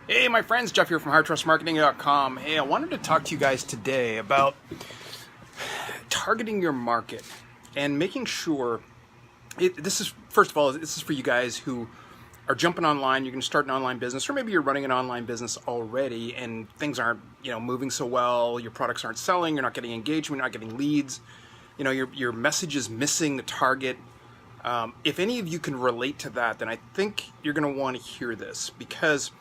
Hey, my friends, Jeff here from HardTrustMarketing.com. Hey, I wanted to talk to you guys today about targeting your market and making sure this is, first of all, this is for you guys who are jumping online. You're going to start an online business, or maybe you're running an online business already and things aren't, moving so well. Your products aren't selling. You're not getting engagement. You're not getting leads. Your message is missing the target. If any of you can relate to that, then I think you're going to want to hear this, because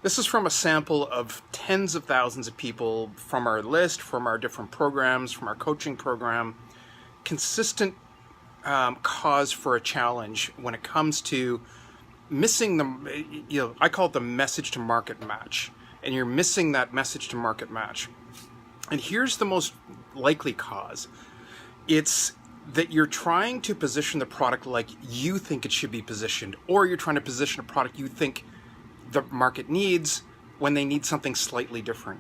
this is from a sample of tens of thousands of people from our list, from our different programs, from our coaching program. Consistent cause for a challenge when it comes to missing the, I call it the message to market match. And you're missing that message to market match. And here's the most likely cause. It's that you're trying to position the product like you think it should be positioned, or you're trying to position a product you think the market needs when they need something slightly different.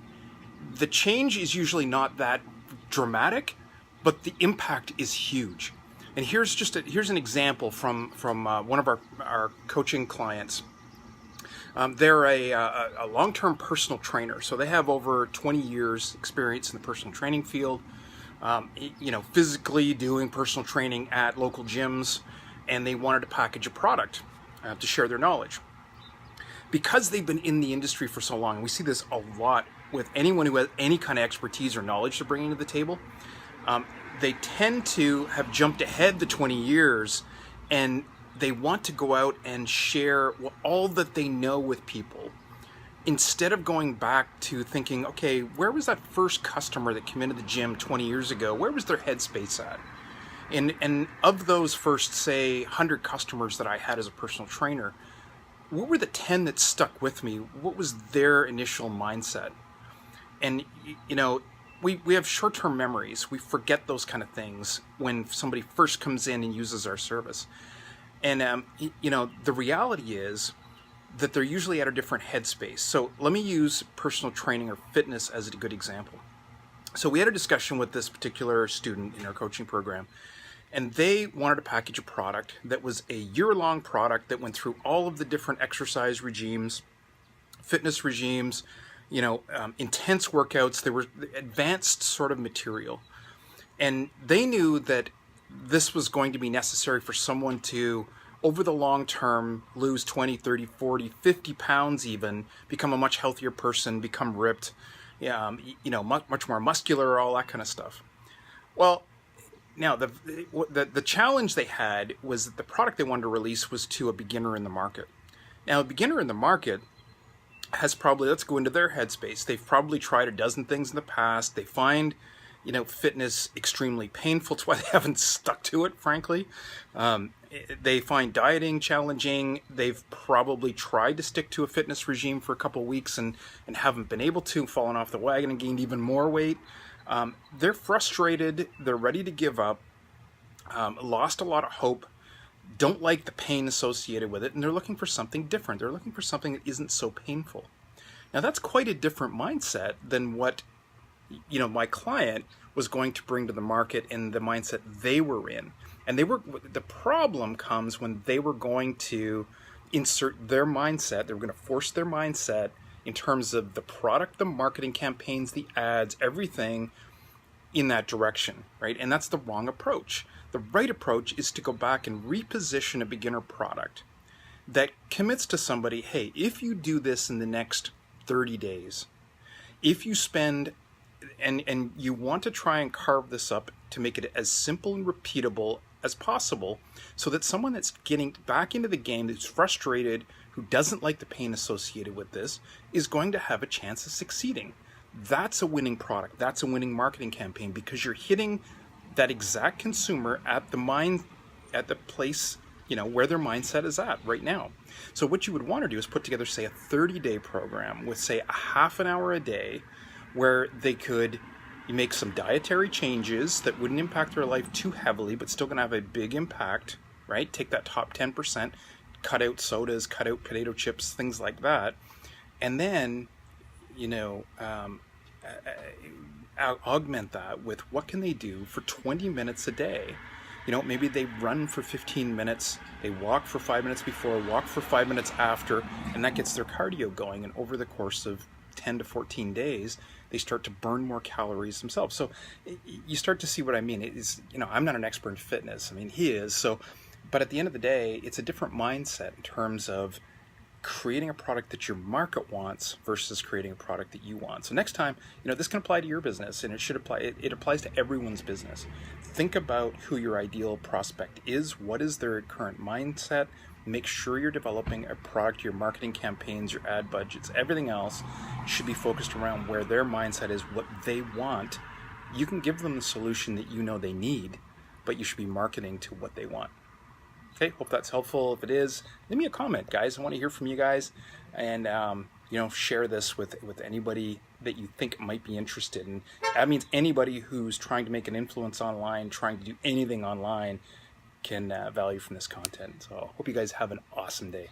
The change is usually not that dramatic, but the impact is huge. And here's an example from one of our coaching clients. They're a long-term personal trainer, so they have over 20 years experience in the personal training field. Physically doing personal training at local gyms, and they wanted to package a product to share their knowledge. Because they've been in the industry for so long, and we see this a lot with anyone who has any kind of expertise or knowledge to bring to the table, they tend to have jumped ahead the 20 years, and they want to go out and share all that they know with people, instead of going back to thinking, okay, where was that first customer that came into the gym 20 years ago? Where was their headspace at? And of those first, say, 100 customers that I had as a personal trainer, what were the 10 that stuck with me? What was their initial mindset? And, we have short-term memories. We forget those kind of things when somebody first comes in and uses our service. And, the reality is that they're usually at a different headspace. So let me use personal training or fitness as a good example. So we had a discussion with this particular student in our coaching program, and they wanted to package a product that was a year-long product that went through all of the different exercise regimes, fitness regimes, intense workouts. They were advanced sort of material. And they knew that this was going to be necessary for someone to, over the long term, lose 20, 30, 40, 50 pounds even, become a much healthier person, become ripped, much more muscular, all that kind of stuff. Well, now, the challenge they had was that the product they wanted to release was to a beginner in the market. Now, a beginner in the market has probably, let's go into their headspace. They've probably tried a dozen things in the past. They find, fitness extremely painful. That's why they haven't stuck to it, frankly. They find dieting challenging. They've probably tried to stick to a fitness regime for a couple of weeks and haven't been able to, fallen off the wagon and gained even more weight. They're frustrated, they're ready to give up, lost a lot of hope, don't like the pain associated with it, and they're looking for something different. They're looking for something that isn't so painful. Now, that's quite a different mindset than what, my client was going to bring to the market and the mindset they were in. And the problem comes when they were going to insert their mindset, they were going to force their mindset in terms of the product, the marketing campaigns, the ads, everything in that direction, right? And that's the wrong approach. The right approach is to go back and reposition a beginner product that commits to somebody, hey, if you do this in the next 30 days, if you spend, and you want to try and carve this up to make it as simple and repeatable as possible, so that someone that's getting back into the game, that's frustrated, who doesn't like the pain associated with this, is going to have a chance of succeeding. That's a winning product. That's a winning marketing campaign, because you're hitting that exact consumer at the place, where their mindset is at right now. So what you would want to do is put together, say, a 30-day program with, say, a half an hour a day, where they could make some dietary changes that wouldn't impact their life too heavily, but still going to have a big impact, right? Take that top 10%, cut out sodas, cut out potato chips, things like that. And then, augment that with what can they do for 20 minutes a day You know, maybe they run for 15 minutes, they walk for 5 minutes before, walk for 5 minutes after, and that gets their cardio going. And over the course of 10 to 14 days, they start to burn more calories themselves. So you start to see what I mean. It is, you know, I'm not an expert in fitness. I mean, he is. So, but at the end of the day, it's a different mindset in terms of creating a product that your market wants versus creating a product that you want. So next time, you know, this can apply to your business, and it should apply, it applies to everyone's business. Think about who your ideal prospect is. What is their current mindset? Make sure you're developing a product, your marketing campaigns, your ad budgets, everything else should be focused around where their mindset is, what they want. You can give them the solution that you know they need, but you should be marketing to what they want. Okay, hope that's helpful. If it is, leave me a comment, guys. I want to hear from you guys, and you know, share this with anybody that you think might be interested. And that means anybody who's trying to make an influence online, trying to do anything online, can value from this content. So I hope you guys have an awesome day.